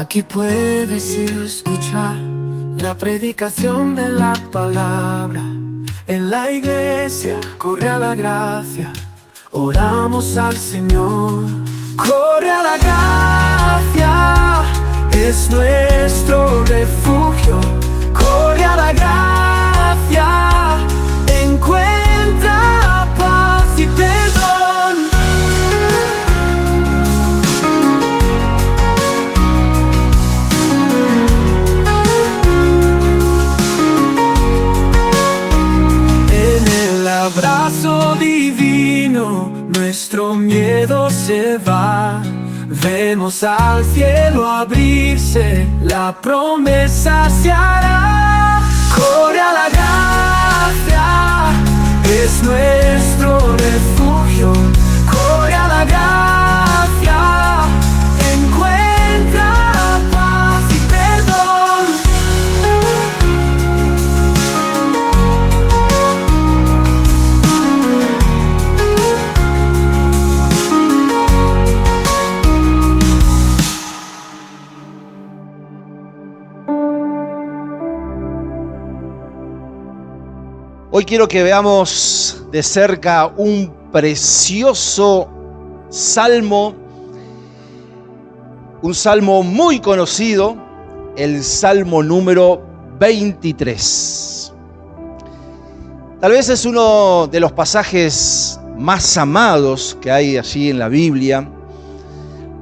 Aquí puedes ir a escuchar la predicación de la palabra. En la iglesia corre a la gracia, oramos al Señor. Corre a la gracia, es nuestro refugio. Corre a la gracia, encuentra paz y perdón. En el abrazo divino nuestro miedo se va. Vemos al cielo abrirse, la promesa se hará. Corre a la gracia, es nuestro refugio. Corre a la gracia, encuentra paz y perdón. Hoy quiero que veamos de cerca un precioso salmo, un salmo muy conocido, el Salmo número 23. Tal vez es uno de los pasajes más amados que hay allí en la Biblia.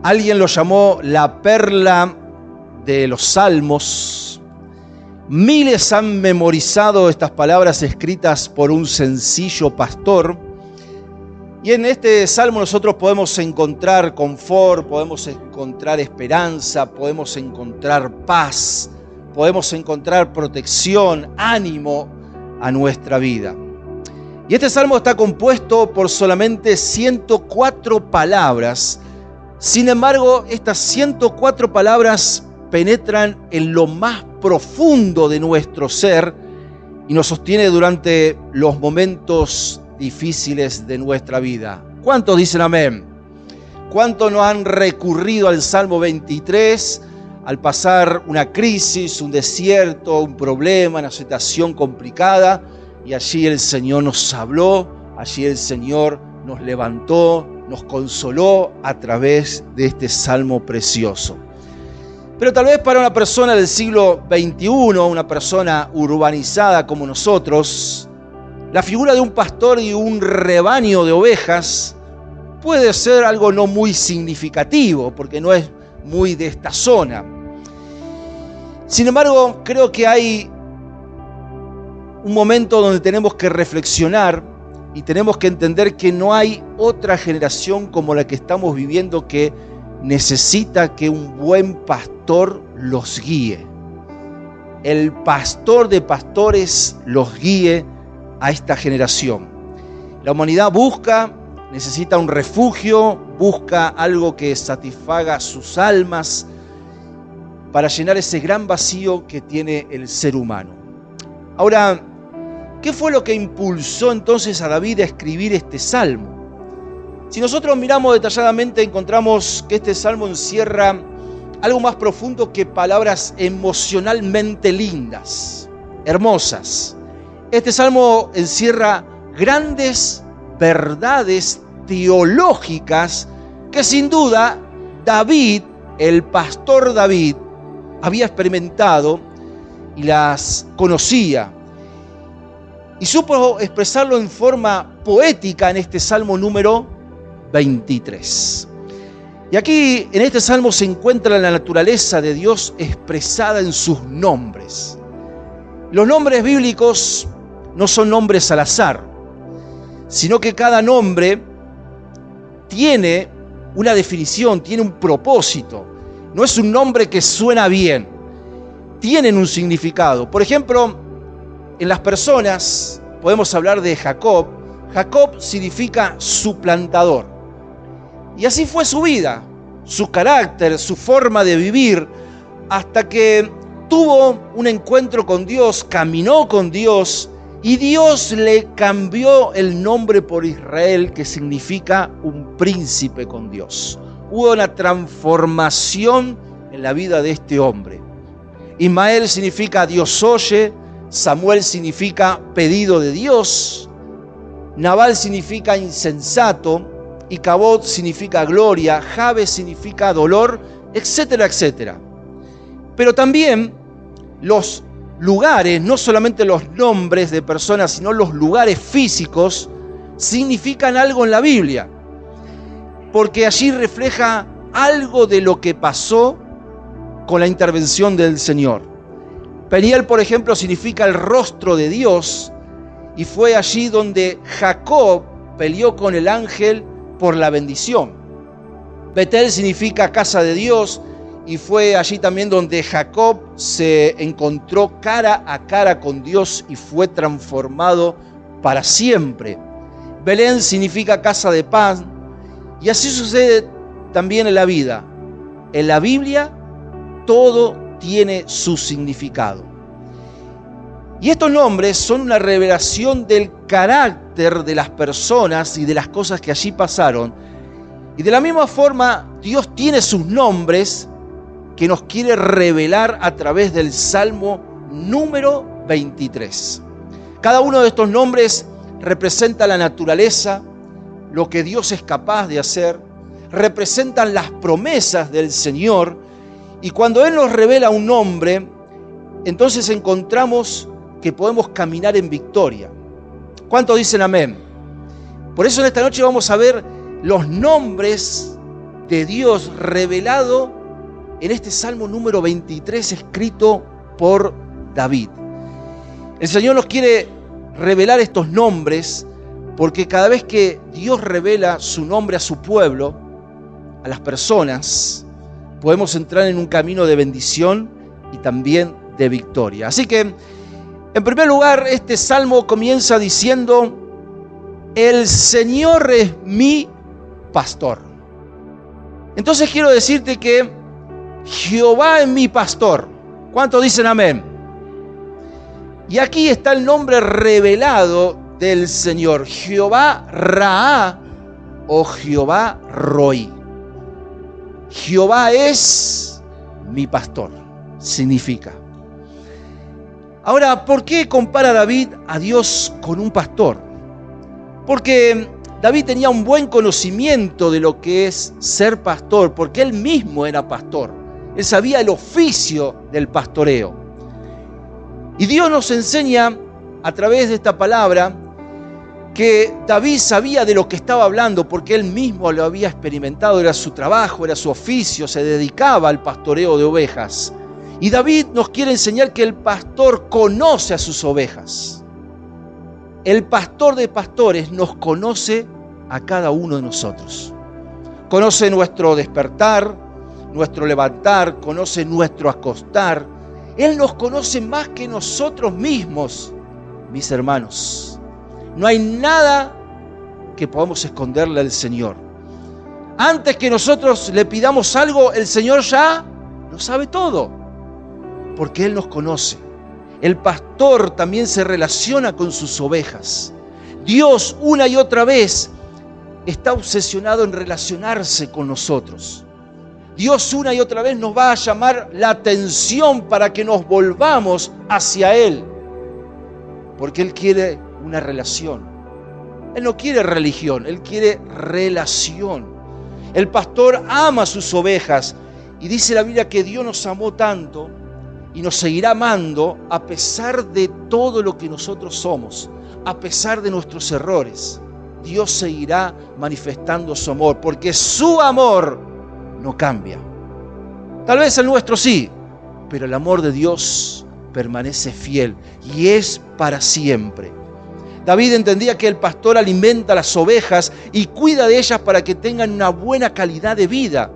Alguien lo llamó la perla de los salmos. Miles han memorizado estas palabras escritas por un sencillo pastor. Y en este salmo nosotros podemos encontrar confort, podemos encontrar esperanza, podemos encontrar paz, podemos encontrar protección, ánimo a nuestra vida. Y este salmo está compuesto por solamente 104 palabras. Sin embargo, estas 104 palabras penetran en lo más profundo de nuestro ser y nos sostiene durante los momentos difíciles de nuestra vida. ¿Cuántos dicen amén? ¿Cuántos no han recurrido al Salmo 23 al pasar una crisis, un desierto, un problema, una situación complicada? Y allí el Señor nos habló, allí el Señor nos levantó, nos consoló a través de este salmo precioso. Pero tal vez para una persona del siglo XXI, una persona urbanizada como nosotros, la figura de un pastor y un rebaño de ovejas puede ser algo no muy significativo, porque no es muy de esta zona. Sin embargo, creo que hay un momento donde tenemos que reflexionar y tenemos que entender que no hay otra generación como la que estamos viviendo que necesita que un buen pastor los guíe. El pastor de pastores los guíe a esta generación. La humanidad necesita un refugio, busca algo que satisfaga sus almas para llenar ese gran vacío que tiene el ser humano. Ahora, ¿qué fue lo que impulsó entonces a David a escribir este salmo? Si nosotros miramos detalladamente, encontramos que este salmo encierra algo más profundo que palabras emocionalmente lindas, hermosas. Este salmo encierra grandes verdades teológicas que sin duda David, el pastor David, había experimentado y las conocía. Y supo expresarlo en forma poética en este salmo número 23. Y aquí en este salmo se encuentra la naturaleza de Dios expresada en sus nombres. Los nombres bíblicos no son nombres al azar, sino que cada nombre tiene una definición, tiene un propósito. No es un nombre que suena bien, tienen un significado. Por ejemplo, en las personas podemos hablar de Jacob. Jacob significa suplantador. Y así fue su vida, su carácter, su forma de vivir, hasta que tuvo un encuentro con Dios, caminó con Dios, y Dios le cambió el nombre por Israel, que significa un príncipe con Dios. Hubo una transformación en en la vida de este hombre. Ismael significa Dios oye, Samuel significa pedido de Dios, Nabal significa insensato, Icabod significa gloria, Jabes significa dolor, etcétera, etcétera. Pero también los lugares, no solamente los nombres de personas, sino los lugares físicos, significan algo en la Biblia, porque allí refleja algo de lo que pasó con la intervención del Señor. Peniel, por ejemplo, significa el rostro de Dios, y fue allí donde Jacob peleó con el ángel por la bendición. Betel significa casa de Dios, y fue allí también donde Jacob se encontró cara a cara con Dios y fue transformado para siempre. Belén significa casa de paz, y así sucede también en la vida. En la Biblia todo tiene su significado. Y estos nombres son una revelación del carácter de las personas y de las cosas que allí pasaron. Y de la misma forma, Dios tiene sus nombres que nos quiere revelar a través del Salmo número 23. Cada uno de estos nombres representa la naturaleza, lo que Dios es capaz de hacer, representan las promesas del Señor, y cuando Él nos revela un nombre, entonces encontramos que podemos caminar en victoria. ¿Cuántos dicen amén? Por eso en esta noche vamos a ver los nombres de Dios revelado en este Salmo número 23 escrito por David. El Señor nos quiere revelar estos nombres porque cada vez que Dios revela su nombre a su pueblo, a las personas, podemos entrar en un camino de bendición y también de victoria. Así que, en primer lugar, este salmo comienza diciendo: el Señor es mi pastor. Entonces quiero decirte que Jehová es mi pastor. ¿Cuántos dicen amén? Y aquí está el nombre revelado del Señor: Jehová Raá o Jehová Roi. Jehová es mi pastor, significa. Ahora, ¿por qué compara David a Dios con un pastor? Porque David tenía un buen conocimiento de lo que es ser pastor, porque él mismo era pastor. Él sabía el oficio del pastoreo. Y Dios nos enseña a través de esta palabra que David sabía de lo que estaba hablando, porque él mismo lo había experimentado, era su trabajo, era su oficio, se dedicaba al pastoreo de ovejas. Y David nos quiere enseñar que el pastor conoce a sus ovejas. El pastor de pastores nos conoce a cada uno de nosotros. Conoce nuestro despertar, nuestro levantar, conoce nuestro acostar. Él nos conoce más que nosotros mismos, mis hermanos. No hay nada que podamos esconderle al Señor. Antes que nosotros le pidamos algo, el Señor ya lo sabe todo, porque Él nos conoce. El pastor también se relaciona con sus ovejas. Dios una y otra vez está obsesionado en relacionarse con nosotros. Dios una y otra vez nos va a llamar la atención para que nos volvamos hacia Él, porque Él quiere una relación. Él no quiere religión, Él quiere relación. El pastor ama a sus ovejas y dice la Biblia que Dios nos amó tanto y nos seguirá amando a pesar de todo lo que nosotros somos, a pesar de nuestros errores. Dios seguirá manifestando su amor, porque su amor no cambia. Tal vez el nuestro sí, pero el amor de Dios permanece fiel y es para siempre. David entendía que el pastor alimenta a las ovejas y cuida de ellas para que tengan una buena calidad de vida.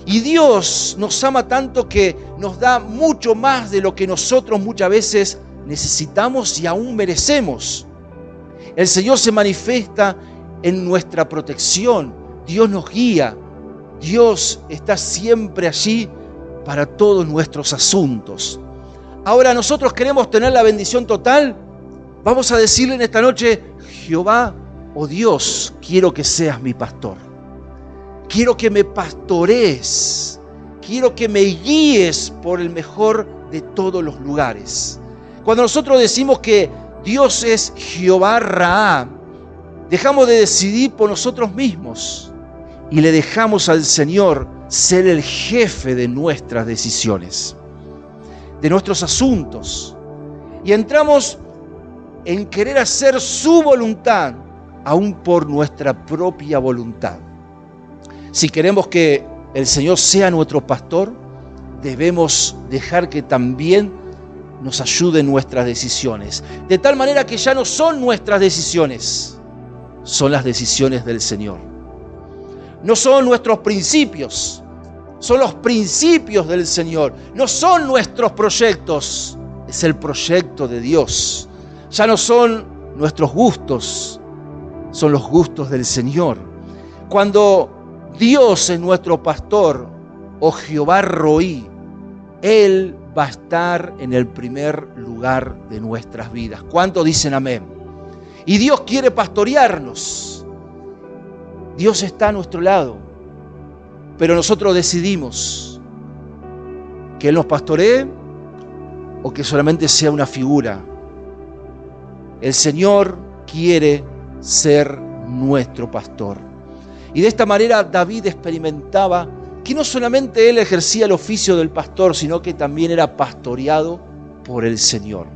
Y Dios nos ama tanto que nos da mucho más de lo que nosotros muchas veces necesitamos y aún merecemos. El Señor se manifiesta en nuestra protección. Dios nos guía. Dios está siempre allí para todos nuestros asuntos. Ahora nosotros queremos tener la bendición total. Vamos a decirle en esta noche: Jehová, oh Dios, quiero que seas mi pastor. Quiero que me pastorees. quiero que me guíes por el mejor de todos los lugares. Cuando nosotros decimos que Dios es Jehová Raá, dejamos de decidir por nosotros mismos y le dejamos al Señor ser el jefe de nuestras decisiones, de nuestros asuntos. Y entramos en querer hacer su voluntad, aún por nuestra propia voluntad. Si queremos que el Señor sea nuestro pastor, debemos dejar que también nos ayude en nuestras decisiones. De tal manera que ya no son nuestras decisiones, son las decisiones del Señor. No son nuestros principios, son los principios del Señor. No son nuestros proyectos, es el proyecto de Dios. Ya no son nuestros gustos, son los gustos del Señor. Cuando Dios es nuestro pastor, o Jehová Roí, Él va a estar en el primer lugar de nuestras vidas. ¿Cuántos dicen amén? Y Dios quiere pastorearnos. Dios está a nuestro lado, pero nosotros decidimos que Él nos pastoree o que solamente sea una figura. El Señor quiere ser nuestro pastor. Y de esta manera David experimentaba que no solamente él ejercía el oficio del pastor, sino que también era pastoreado por el Señor.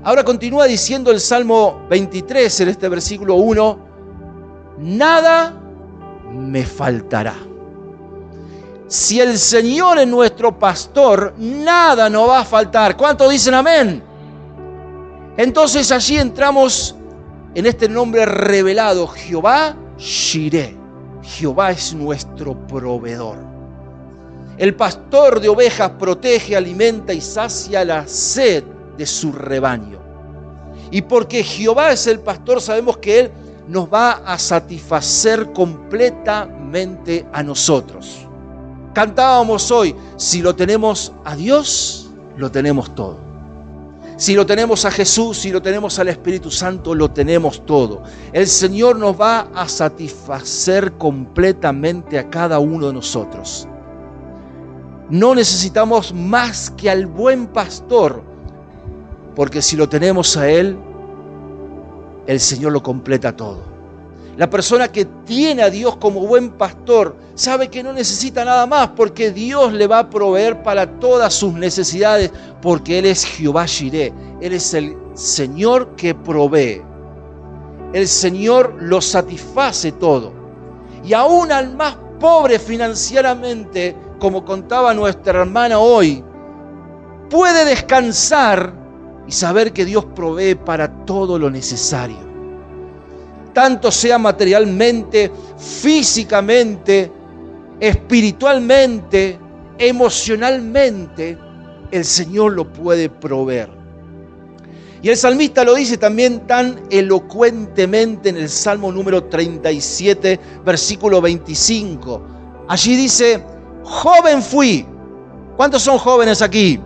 Ahora continúa diciendo el Salmo 23 en este versículo 1, nada me faltará. Si el Señor es nuestro pastor, nada nos va a faltar. ¿Cuántos dicen amén? Entonces allí entramos en este nombre revelado, Jehová Jireh. Jehová es nuestro proveedor. El pastor de ovejas protege, alimenta y sacia la sed de su rebaño. Y porque Jehová es el pastor, sabemos que Él nos va a satisfacer completamente a nosotros. Cantábamos hoy, si lo tenemos a Dios, lo tenemos todo. Si lo tenemos a Jesús, si lo tenemos al Espíritu Santo, lo tenemos todo. El Señor nos va a satisfacer completamente a cada uno de nosotros. No necesitamos más que al buen pastor, porque si lo tenemos a Él, el Señor lo completa todo. La persona que tiene a Dios como buen pastor sabe que no necesita nada más porque Dios le va a proveer para todas sus necesidades porque Él es Jehová Jireh. Él es el Señor que provee. El Señor lo satisface todo. Y aún al más pobre financieramente, como contaba nuestra hermana hoy, puede descansar y saber que Dios provee para todo lo necesario. Tanto sea materialmente, físicamente, espiritualmente, emocionalmente, el Señor lo puede proveer. Y el salmista lo dice también tan elocuentemente en el Salmo número 37, versículo 25. Allí dice, joven fui. ¿Cuántos son jóvenes aquí?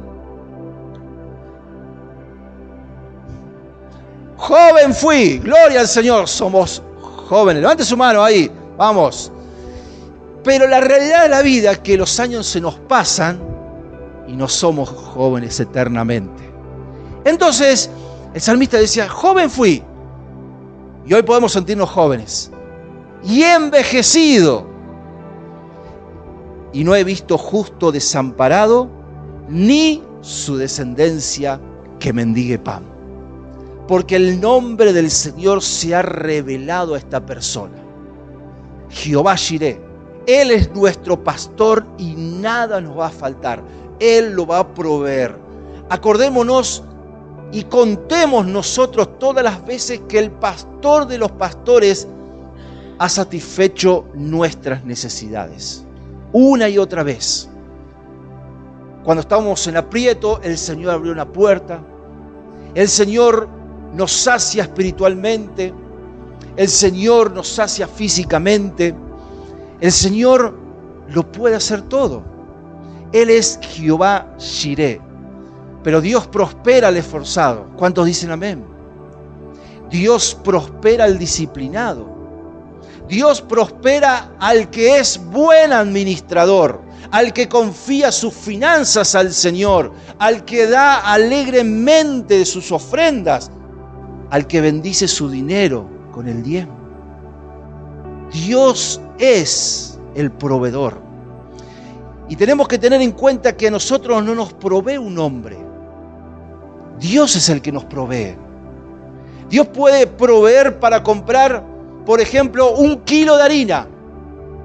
Joven fui, gloria al Señor, somos jóvenes. Levante su mano ahí, vamos. Pero la realidad de la vida es que los años se nos pasan y no somos jóvenes eternamente. Entonces, el salmista decía, joven fui. Y hoy podemos sentirnos jóvenes. Y he envejecido. Y no he visto justo desamparado, ni su descendencia que mendigue pan. Porque el nombre del Señor se ha revelado a esta persona. Jehová Jireh. Él es nuestro pastor y nada nos va a faltar. Él lo va a proveer. Acordémonos y contemos nosotros todas las veces que el pastor de los pastores ha satisfecho nuestras necesidades. Una y otra vez. Cuando estábamos en aprieto, el Señor abrió una puerta. El Señor nos sacia espiritualmente, el Señor nos sacia físicamente, el Señor lo puede hacer todo. Él es Jehová Jireh, pero Dios prospera al esforzado. ¿Cuántos dicen amén? Dios prospera al disciplinado. Dios prospera al que es buen administrador. al que confía sus finanzas al Señor, al que da alegremente de sus ofrendas, al que bendice su dinero con el diezmo. Dios es el proveedor. Y tenemos que tener en cuenta que a nosotros no nos provee un hombre. Dios es el que nos provee. Dios puede proveer para comprar, por ejemplo, 1 kilo de harina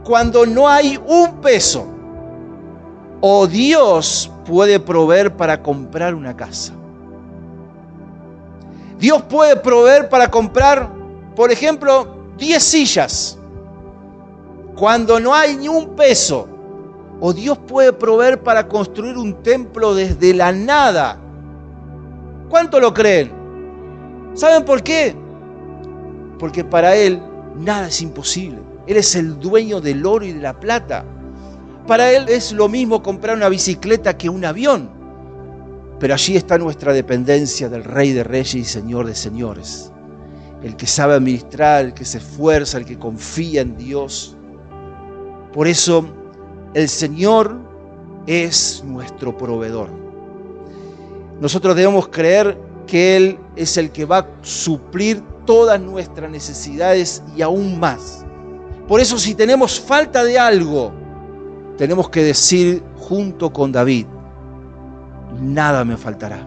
cuando no hay 1 peso. O Dios puede proveer para comprar una casa. Dios puede proveer para comprar, por ejemplo, 10 sillas cuando no hay ni 1 peso. O Dios puede proveer para construir un templo desde la nada. ¿Cuánto lo creen? ¿Saben por qué? Porque para Él nada es imposible. Él es el dueño del oro y de la plata. Para Él es lo mismo comprar una bicicleta que un avión. Pero allí está nuestra dependencia del Rey de Reyes y Señor de Señores. El que sabe administrar, el que se esfuerza, el que confía en Dios. Por eso, el Señor es nuestro proveedor. Nosotros debemos creer que Él es el que va a suplir todas nuestras necesidades y aún más. Por eso, si tenemos falta de algo, tenemos que decir junto con David: nada me faltará.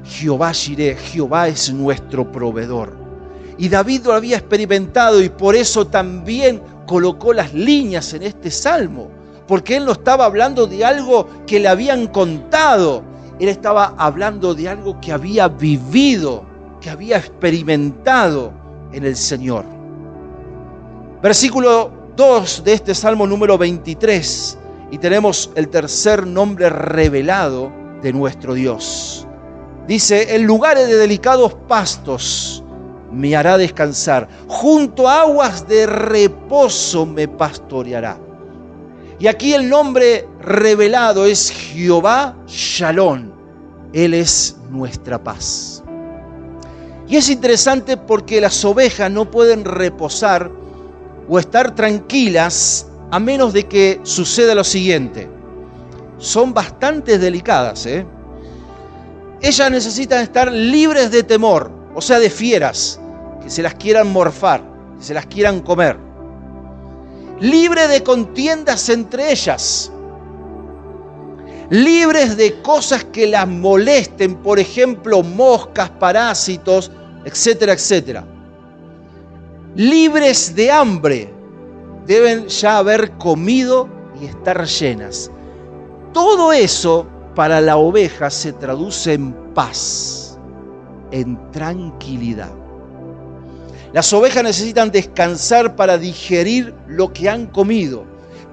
Jehová Jireh, Jehová es nuestro proveedor. Y David lo había experimentado y por eso también colocó las líneas en este salmo. Porque él no estaba hablando de algo que le habían contado. Él estaba hablando de algo que había vivido, que había experimentado en el Señor. Versículo 2 de este Salmo número 23. Y tenemos el tercer nombre revelado de nuestro Dios. Dice: en lugares de delicados pastos me hará descansar. Junto a aguas de reposo me pastoreará. Y aquí el nombre revelado es Jehová Shalom. Él es nuestra paz. Y es interesante porque las ovejas no pueden reposar o estar tranquilas a menos de que suceda lo siguiente. Son bastante delicadas, Ellas necesitan estar libres de temor, o sea, de fieras, que se las quieran morfar, que se las quieran comer. Libre de contiendas entre ellas, libres de cosas que las molesten, por ejemplo, moscas, parásitos, etcétera, etcétera. Libres de hambre, deben ya haber comido y estar llenas. Todo eso para la oveja se traduce en paz, en tranquilidad. Las ovejas necesitan descansar para digerir lo que han comido,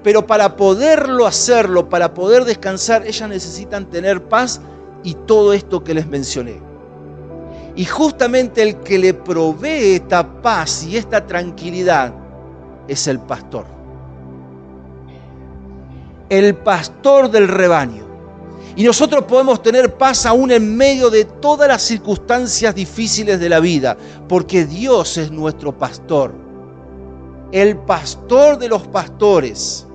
pero para poderlo hacerlo, para poder descansar, ellas necesitan tener paz y todo esto que les mencioné. Y justamente el que le provee esta paz y esta tranquilidad es el pastor. El pastor del rebaño. Y nosotros podemos tener paz aún en medio de todas las circunstancias difíciles de la vida, porque Dios es nuestro pastor. El pastor de los pastores.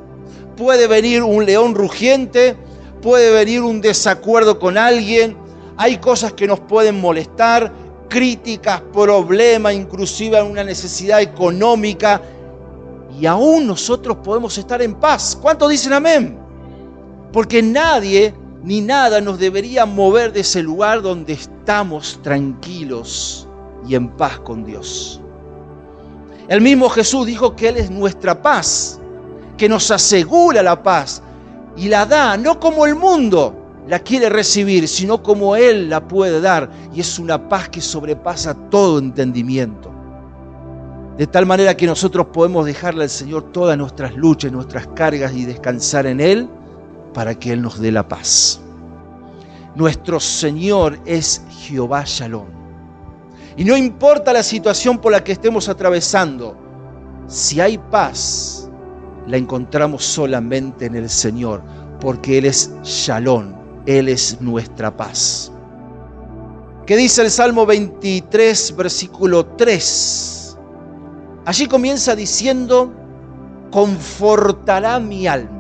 Puede venir un león rugiente, puede venir un desacuerdo con alguien, hay cosas que nos pueden molestar, críticas, problemas, inclusive una necesidad económica, y aún nosotros podemos estar en paz. ¿Cuántos dicen amén? Porque nadie ni nada nos debería mover de ese lugar donde estamos tranquilos y en paz con Dios. El mismo Jesús dijo que Él es nuestra paz, que nos asegura la paz y la da, no como el mundo la quiere recibir, sino como Él la puede dar. Y es una paz que sobrepasa todo entendimiento. De tal manera que nosotros podemos dejarle al Señor todas nuestras luchas, nuestras cargas y descansar en Él para que Él nos dé la paz. Nuestro Señor es Jehová Shalom. Y no importa la situación por la que estemos atravesando, si hay paz, la encontramos solamente en el Señor, porque Él es Shalom, Él es nuestra paz. ¿Qué dice el Salmo 23, versículo 3? Allí comienza diciendo: confortará mi alma.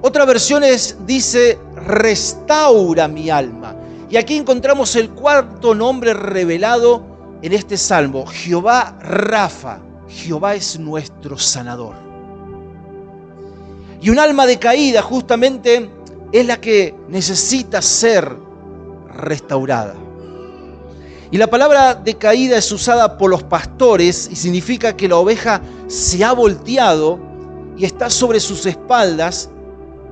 Otra versión dice, restaura mi alma. Y aquí encontramos el cuarto nombre revelado en este salmo, Jehová Rafa. Jehová es nuestro sanador. Y un alma decaída justamente es la que necesita ser restaurada. Y la palabra decaída es usada por los pastores y significa que la oveja se ha volteado y está sobre sus espaldas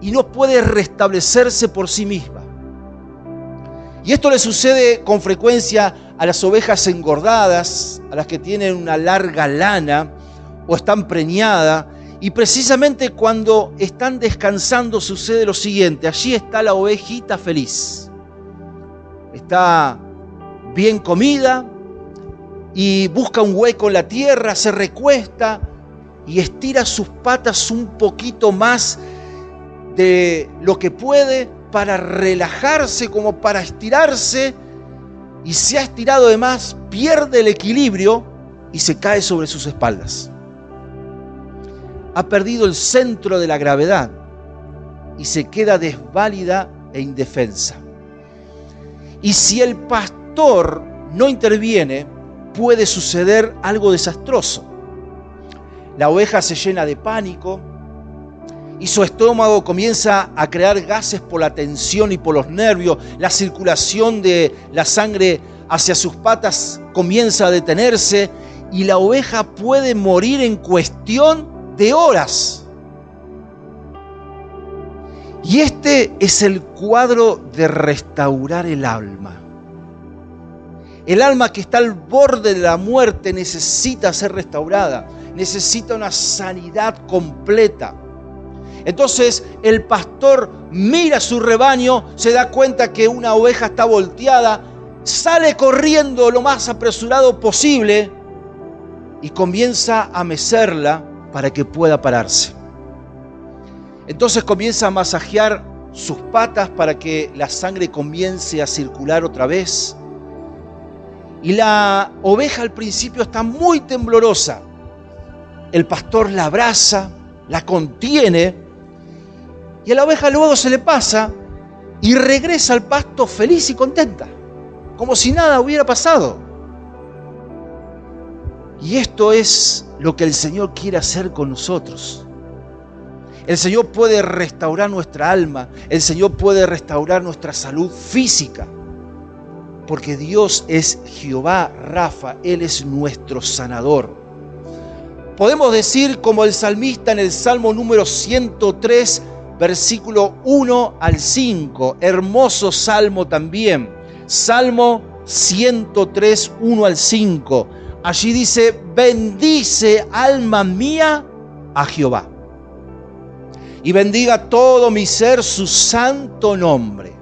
y no puede restablecerse por sí misma. Y esto le sucede con frecuencia a las ovejas engordadas, a las que tienen una larga lana o están preñadas. Y precisamente cuando están descansando sucede lo siguiente. Allí está la ovejita feliz. Está bien comida y busca un hueco en la tierra, se recuesta y estira sus patas un poquito más de lo que puede para relajarse, como para estirarse, y se ha estirado de más, pierde el equilibrio y se cae sobre sus espaldas. Ha perdido el centro de la gravedad y se queda desválida e indefensa. Y si el pastor no interviene, puede suceder algo desastroso. La oveja se llena de pánico y su estómago comienza a crear gases por la tensión y por los nervios. La circulación de la sangre hacia sus patas comienza a detenerse y la oveja puede morir en cuestión de horas. Y este es el cuadro de restaurar el alma. El alma que está al borde de la muerte necesita ser restaurada, necesita una sanidad completa. Entonces el pastor mira su rebaño, se da cuenta que una oveja está volteada, sale corriendo lo más apresurado posible y comienza a mecerla para que pueda pararse. Entonces comienza a masajear sus patas para que la sangre comience a circular otra vez. Y la oveja al principio está muy temblorosa. El pastor la abraza, la contiene, y a la oveja luego se le pasa y regresa al pasto feliz y contenta, como si nada hubiera pasado. Y esto es lo que el Señor quiere hacer con nosotros. El Señor puede restaurar nuestra alma, el Señor puede restaurar nuestra salud física, porque Dios es Jehová Rafa, Él es nuestro sanador. Podemos decir como el salmista en el Salmo número 103, versículo 1 al 5, hermoso salmo también, Salmo 103, 1 al 5. Allí dice, bendice alma mía a Jehová, y bendiga todo mi ser su santo nombre.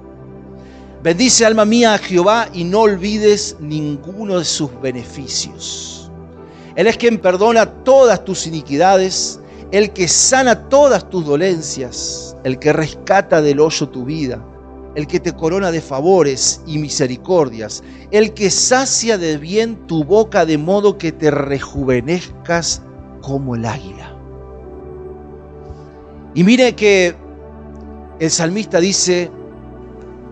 Bendice alma mía a Jehová y no olvides ninguno de sus beneficios. Él es quien perdona todas tus iniquidades, el que sana todas tus dolencias, el que rescata del hoyo tu vida, el que te corona de favores y misericordias, el que sacia de bien tu boca de modo que te rejuvenezcas como el águila. Y mire que el salmista dice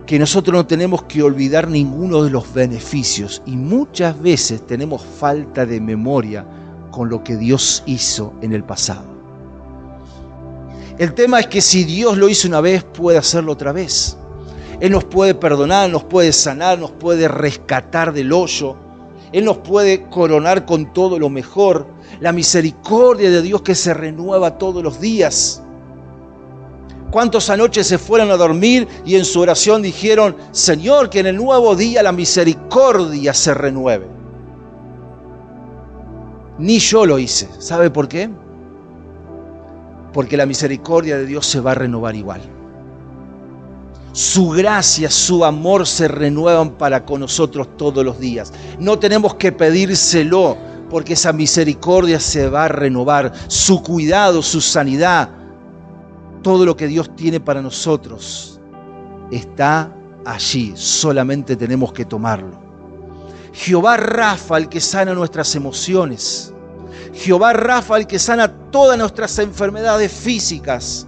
que nosotros no tenemos que olvidar ninguno de los beneficios y muchas veces tenemos falta de memoria con lo que Dios hizo en el pasado. El tema es que si Dios lo hizo una vez, puede hacerlo otra vez. Él nos puede perdonar, nos puede sanar, nos puede rescatar del hoyo. Él nos puede coronar con todo lo mejor. La misericordia de Dios que se renueva todos los días. ¿Cuántos anoche se fueron a dormir y en su oración dijeron, Señor, que en el nuevo día la misericordia se renueve? Ni yo lo hice. ¿Sabe por qué? Porque la misericordia de Dios se va a renovar igual. Su gracia, su amor se renuevan para con nosotros todos los días. No tenemos que pedírselo porque esa misericordia se va a renovar. Su cuidado, su sanidad, todo lo que Dios tiene para nosotros está allí. Solamente tenemos que tomarlo. Jehová Rafa, el que sana nuestras emociones. Jehová Rafa, el que sana todas nuestras enfermedades físicas.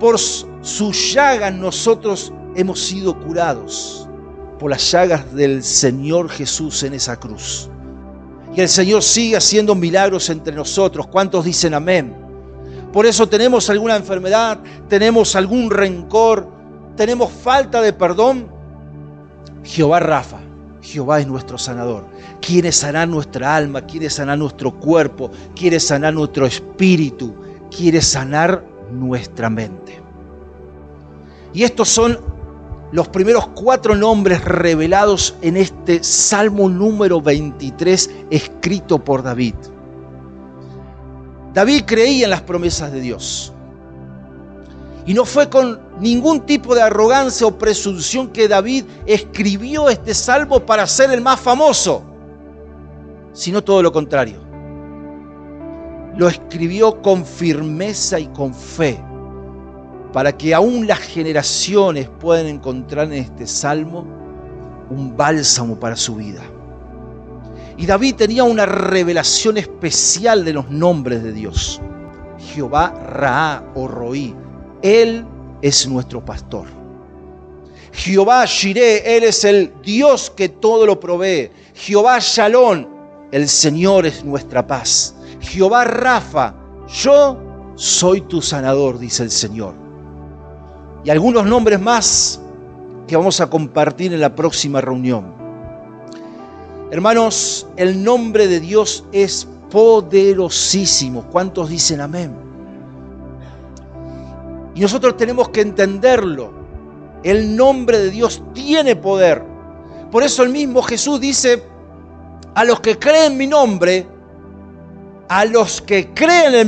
Por sus llagas nosotros hemos sido curados, por las llagas del Señor Jesús en esa cruz. Y el Señor sigue haciendo milagros entre nosotros. ¿Cuántos dicen amén? Por eso tenemos alguna enfermedad, tenemos algún rencor, tenemos falta de perdón. Jehová Rafa, Jehová es nuestro sanador. Quiere sanar nuestra alma, quiere sanar nuestro cuerpo, quiere sanar nuestro espíritu, quiere sanar nuestra mente. Y estos son los primeros 4 nombres revelados en este Salmo número 23, escrito por David. David creía en las promesas de Dios. Y no fue con ningún tipo de arrogancia o presunción que David escribió este salmo para ser el más famoso, sino todo lo contrario. Lo escribió con firmeza y con fe, para que aún las generaciones puedan encontrar en este salmo un bálsamo para su vida. Y David tenía una revelación especial de los nombres de Dios. Jehová Raá o Roí, Él es nuestro pastor. Jehová Jireh, Él es el Dios que todo lo provee. Jehová Shalom, el Señor es nuestra paz. Jehová Rafa, yo soy tu sanador, dice el Señor. Y algunos nombres más que vamos a compartir en la próxima reunión. Hermanos, el nombre de Dios es poderosísimo. ¿Cuántos dicen amén? Y nosotros tenemos que entenderlo. El nombre de Dios tiene poder. Por eso el mismo Jesús dice: a los que creen en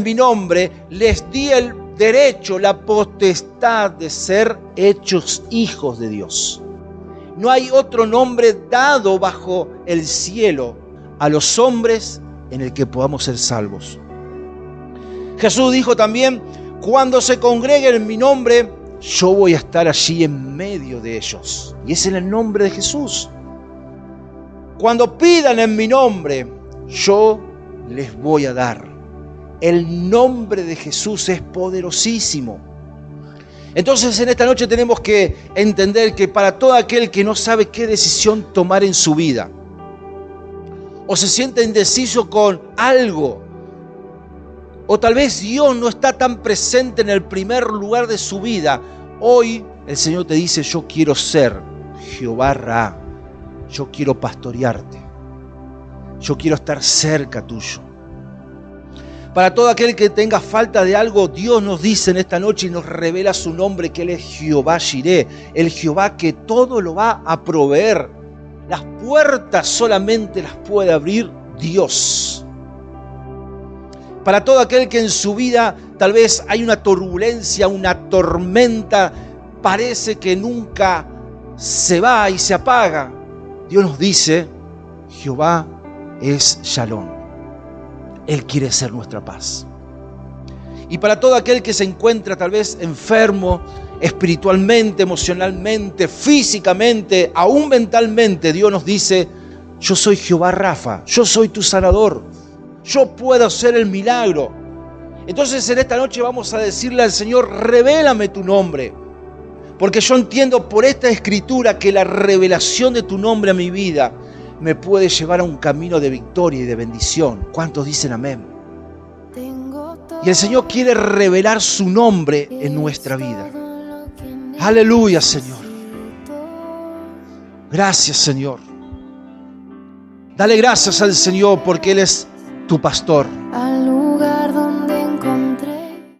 mi nombre, les di el derecho, la potestad de ser hechos hijos de Dios. No hay otro nombre dado bajo el cielo a los hombres en el que podamos ser salvos. Jesús dijo también: cuando se congreguen en mi nombre, yo voy a estar allí en medio de ellos. Y ese es el nombre de Jesús. Cuando pidan en mi nombre, yo les voy a dar. El nombre de Jesús es poderosísimo. Entonces en esta noche tenemos que entender que para todo aquel que no sabe qué decisión tomar en su vida, o se siente indeciso con algo, o tal vez Dios no está tan presente en el primer lugar de su vida, hoy el Señor te dice: yo quiero ser Jehová Raá, yo quiero pastorearte, yo quiero estar cerca tuyo. Para todo aquel que tenga falta de algo, Dios nos dice en esta noche y nos revela su nombre, que Él es Jehová Jireh, el Jehová que todo lo va a proveer. Las puertas solamente las puede abrir Dios. Para todo aquel que en su vida tal vez hay una turbulencia, una tormenta, parece que nunca se va y se apaga, Dios nos dice: Jehová es Shalom. Él quiere ser nuestra paz. Y para todo aquel que se encuentra tal vez enfermo, espiritualmente, emocionalmente, físicamente, aún mentalmente, Dios nos dice: yo soy Jehová Rafa, yo soy tu sanador, yo puedo hacer el milagro. Entonces en esta noche vamos a decirle al Señor: revélame tu nombre, porque yo entiendo por esta escritura que la revelación de tu nombre a mi vida me puede llevar a un camino de victoria y de bendición. ¿Cuántos dicen amén? Y el Señor quiere revelar su nombre en nuestra vida. Aleluya, Señor. Gracias, Señor. Dale gracias al Señor porque Él es tu pastor.